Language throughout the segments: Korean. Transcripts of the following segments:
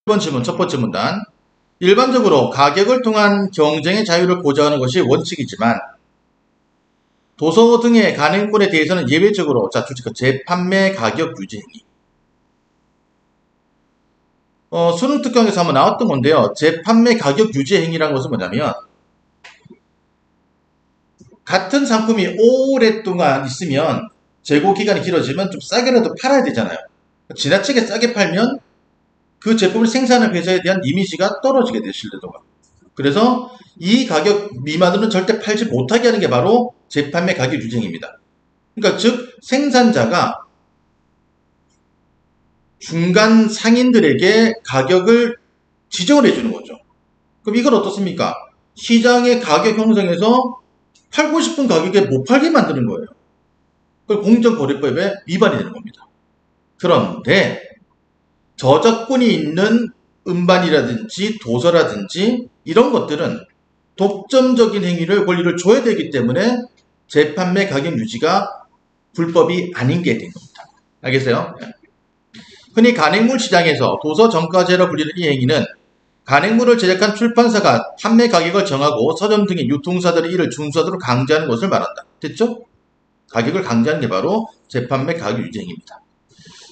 1번 질문 첫 번째 문단. 일반적으로 가격을 통한 경쟁의 자유를 보장하는 것이 원칙이지만 도서 등의 간행물에 대해서는 예외적으로 재판매 가격 유지 행위. 수능 특강에서 한번 나왔던 건데요. 재판매 가격 유지 행위라는 것은 뭐냐면 같은 상품이 오랫동안 있으면 재고 기간이 길어지면 좀 싸게라도 팔아야 되잖아요. 지나치게 싸게 팔면 그 제품을 생산한 회사에 대한 이미지가 떨어지게 돼요, 신뢰도가. 그래서 이 가격 미만으로는 절대 팔지 못하게 하는 게 바로 재판매 가격 유지행위입니다. 그러니까 즉 생산자가 중간 상인들에게 가격을 지정을 해주는 거죠. 그럼 이건 어떻습니까? 시장의 가격 형성에서 팔고 싶은 가격에 못 팔게 만드는 거예요. 그걸 공정거래법에 위반이 되는 겁니다. 그런데 저작권이 있는 음반이라든지 도서라든지 이런 것들은 독점적인 행위를 권리를 줘야 되기 때문에 재판매 가격 유지가 불법이 아닌 게 된 겁니다. 알겠어요? 흔히 간행물 시장에서 도서 정가제로 불리는 이 행위는 간행물을 제작한 출판사가 판매 가격을 정하고 서점 등의 유통사들이 이를 준수하도록 강제하는 것을 말한다. 됐죠? 가격을 강제하는 게 바로 재판매 가격 유지 행위입니다.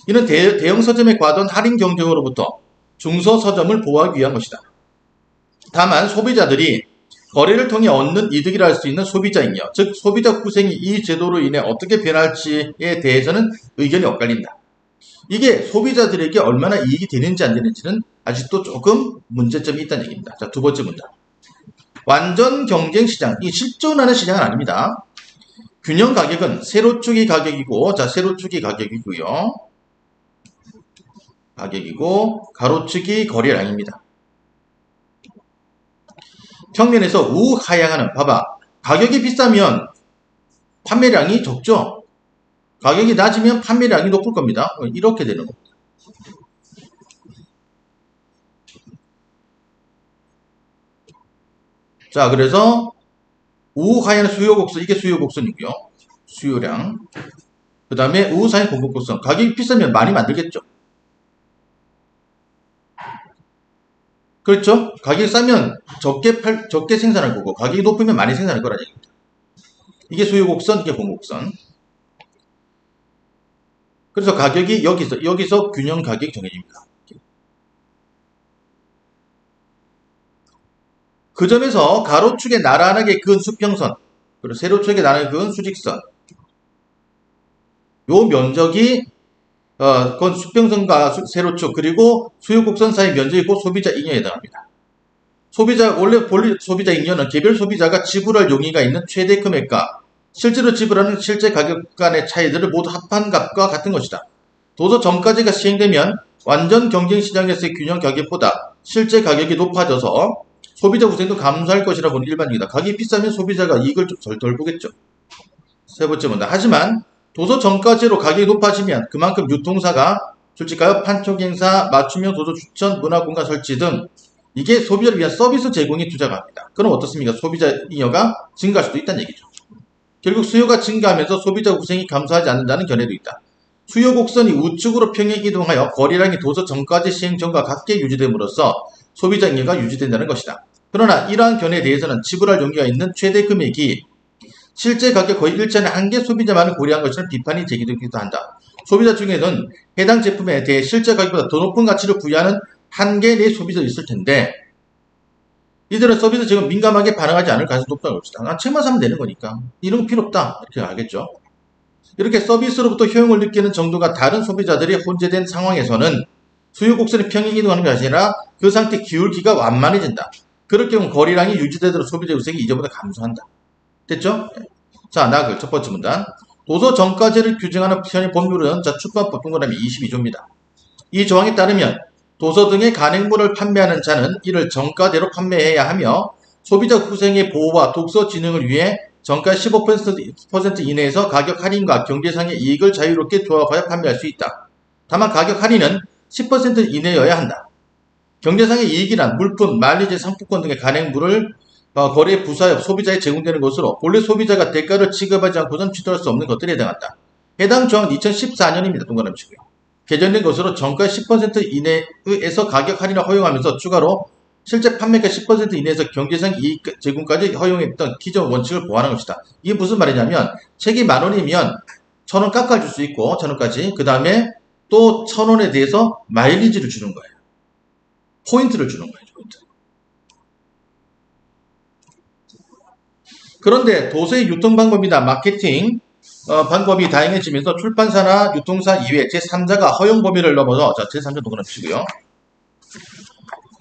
이는 대형 서점에 과도한 할인 경쟁으로부터 중소 서점을 보호하기 위한 것이다. 다만 소비자들이 거래를 통해 얻는 이득이라 할 수 있는 소비자잉여, 즉 소비자 후생이 이 제도로 인해 어떻게 변할지에 대해서는 의견이 엇갈린다. 이게 소비자들에게 얼마나 이익이 되는지 안 되는지는 아직도 조금 문제점이 있다는 얘기입니다. 자, 두 번째 문단. 완전 경쟁 시장, 이 실존하는 시장은 아닙니다. 균형 가격은 세로축이 가격이고, 자, 세로축이 가격이고요. 가격이고 가로축이 거래량입니다. 평면에서 우하향하는, 봐봐. 가격이 비싸면 판매량이 적죠. 가격이 낮으면 판매량이 높을 겁니다. 이렇게 되는 겁니다. 자, 그래서 우하향 수요곡선, 이게 수요곡선이고요. 수요량. 그 다음에 우사향 공급곡선. 가격이 비싸면 많이 만들겠죠. 그렇죠? 가격이 싸면 적게 생산할 거고, 가격이 높으면 많이 생산할 거라는 얘기입니다. 이게 수요곡선, 이게 공급곡선. 그래서 가격이 여기서 균형 가격이 정해집니다. 그 점에서 가로축에 나란하게 그은 수평선, 그리고 세로축에 나란하게 그은 수직선. 요 면적이 그건 수평선과 세로축 그리고 수요곡선 사이 면적이고 소비자 잉여에 해당합니다. 원래 소비자 잉여는 개별 소비자가 지불할 용의가 있는 최대 금액과 실제로 지불하는 실제 가격 간의 차이들을 모두 합한 값과 같은 것이다. 도서 정가제가 시행되면 완전 경쟁 시장에서의 균형 가격보다 실제 가격이 높아져서 소비자 후생도 감소할 것이라 보는 일반적이다. 가격이 비싸면 소비자가 이익을 좀 덜 보겠죠. 세 번째 문단. 하지만 도서 정가제로 가격이 높아지면 그만큼 유통사가 솔직가요, 판촉행사, 맞춤형 도서 추천, 문화공간 설치 등 이게 소비자를 위한 서비스 제공에 투자가 합니다. 그럼 어떻습니까? 소비자 잉여가 증가할 수도 있다는 얘기죠. 결국 수요가 증가하면서 소비자 후생이 감소하지 않는다는 견해도 있다. 수요 곡선이 우측으로 평행 이동하여 거래량이 도서 정가제 시행 전과 같게 유지됨으로써 소비자 잉여가 유지된다는 것이다. 그러나 이러한 견해에 대해서는 지불할 용의가 있는 최대 금액이 실제 가격 거의 일치하는 한계 소비자만을 고려한 것처럼 비판이 제기되기도 한다. 소비자 중에는 해당 제품에 대해 실제 가격보다 더 높은 가치를 부여하는 한계 내 소비자도 있을 텐데 이들은 서비스 제공 민감하게 반응하지 않을 가능성이 높다고 봅시다. 난 책만 사면 되는 거니까 이런 거 필요 없다 이렇게 알겠죠. 이렇게 서비스로부터 효용을 느끼는 정도가 다른 소비자들이 혼재된 상황에서는 수요 곡선이 평행 이동하는 것이 아니라 그 상태 기울기가 완만해진다. 그럴 경우 거래량이 유지되도록 소비자 후생이 이전보다 감소한다. 됐죠? 자, 나그 첫 번째 문단. 도서 정가제를 규정하는 편의 법률은 출판법 동그라미 22조입니다. 이 조항에 따르면 도서 등의 간행물을 판매하는 자는 이를 정가대로 판매해야 하며 소비자 후생의 보호와 독서 진흥을 위해 정가 15% 이내에서 가격 할인과 경제상의 이익을 자유롭게 조합하여 판매할 수 있다. 다만 가격 할인은 10% 이내여야 한다. 경제상의 이익이란 물품, 만리제, 상품권 등의 간행물을 거래 부사업 소비자에 제공되는 것으로 본래 소비자가 대가를 지급하지 않고선 취득할 수 없는 것들에 해당한다. 해당 조항은 2014년입니다. 동그라미 치고요. 개정된 것으로 정가 10% 이내에서 가격 할인을 허용하면서 추가로 실제 판매가 10% 이내에서 경제성 이익 제공까지 허용했던 기존 원칙을 보완한 것이다. 이게 무슨 말이냐면 책이 10,000원이면 1,000원 깎아줄 수 있고 1,000원까지 그 다음에 또 1,000원에 대해서 마일리지를 주는 거예요. 포인트를 주는 거예요. 포인트. 그런데 도서의 유통 방법이나 마케팅 방법이 다양해지면서 출판사나 유통사 이외 제3자가 허용 범위를 넘어서 제3자 누구나 치고요.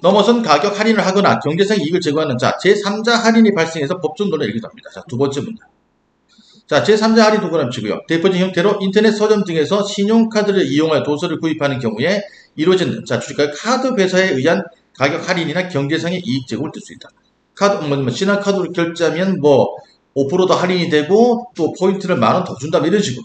넘어선 가격 할인을 하거나 경제적 이익을 제공하는 제3자 할인이 발생해서 법적 논란이 일기도 합니다. 두 번째 문제. 제3자 할인 누구나 치고요. 대표적인 형태로 인터넷 서점 등에서 신용카드를 이용하여 도서를 구입하는 경우에 이루어진 주식과 카드 회사에 의한 가격 할인이나 경제상의 이익 제공을 뜰 수 있다. 신한카드로 결제하면 5% 더 할인이 되고 또 포인트를 10,000원 더 준다 이런 식으로.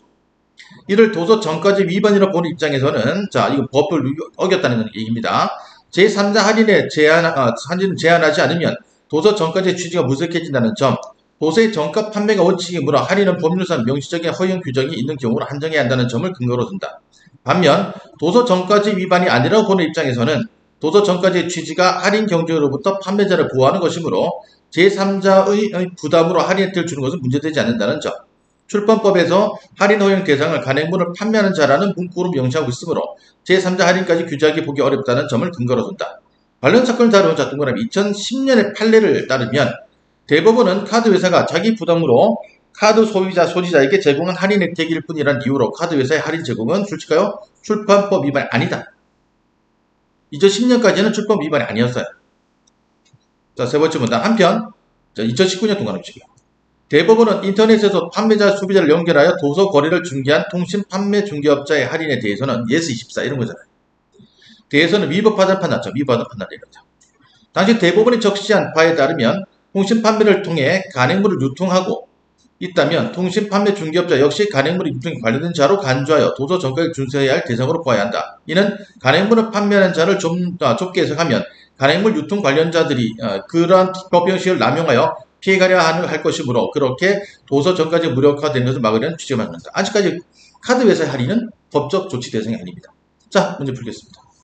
이를 도서 정가제 위반이라고 보는 입장에서는 이거 법을 어겼다는 얘기입니다. 제3자 할인에 제한하지 않으면 도서 정가제 취지가 무색해진다는 점, 도서의 정가 판매가 원칙이므로 할인은 법률상 명시적인 허용 규정이 있는 경우로 한정해야 한다는 점을 근거로 둔다. 반면 도서 정가제 위반이 아니라고 보는 입장에서는 도서 정가제 취지가 할인 경쟁으로부터 판매자를 보호하는 것이므로 제3자의 부담으로 할인 혜택을 주는 것은 문제되지 않는다는 점. 출판법에서 할인 허용 대상을 간행물을 판매하는 자라는 문구로 명시하고 있으므로 제3자 할인까지 규제하기 보기 어렵다는 점을 근거로 둔다. 관련 사건을 다룬 동그라미 2010년의 판례를 따르면 대법원은 카드 회사가 자기 부담으로 카드 소지자에게 제공한 할인 혜택일 뿐이란 이유로 카드 회사의 할인 제공은 솔직하여 출판법 위반이 아니다. 2010년까지는 출판법 위반이 아니었어요. 세 번째 문단. 한편 2019년 동그라미치기. 대법원은 인터넷에서 판매자 소비자를 연결하여 도서 거래를 중개한 통신 판매 중개업자의 할인에 대해서는 예스24 이런 거잖아요. 대해서는 위법하다는 판단했죠. 위법하다는 판단을 내렸죠. 당시 대법원이 적시한 바에 따르면 통신 판매를 통해 간행물을 유통하고 있다면 통신 판매 중개업자 역시 간행물의 유통에 관련된 자로 간주하여 도서 정가를 준수해야 할 대상으로 보아야 한다. 이는 간행물을 판매하는 자를 좀 좁게 해석하면 간행물 유통 관련자들이 그러한 법 형식을 남용하여 피해가려 할 것이므로 그렇게 도서 정가제 무력화되는 것을 막으려는 취지가 맞는다. 아직까지 카드 회사의 할인은 법적 조치 대상이 아닙니다. 문제 풀겠습니다.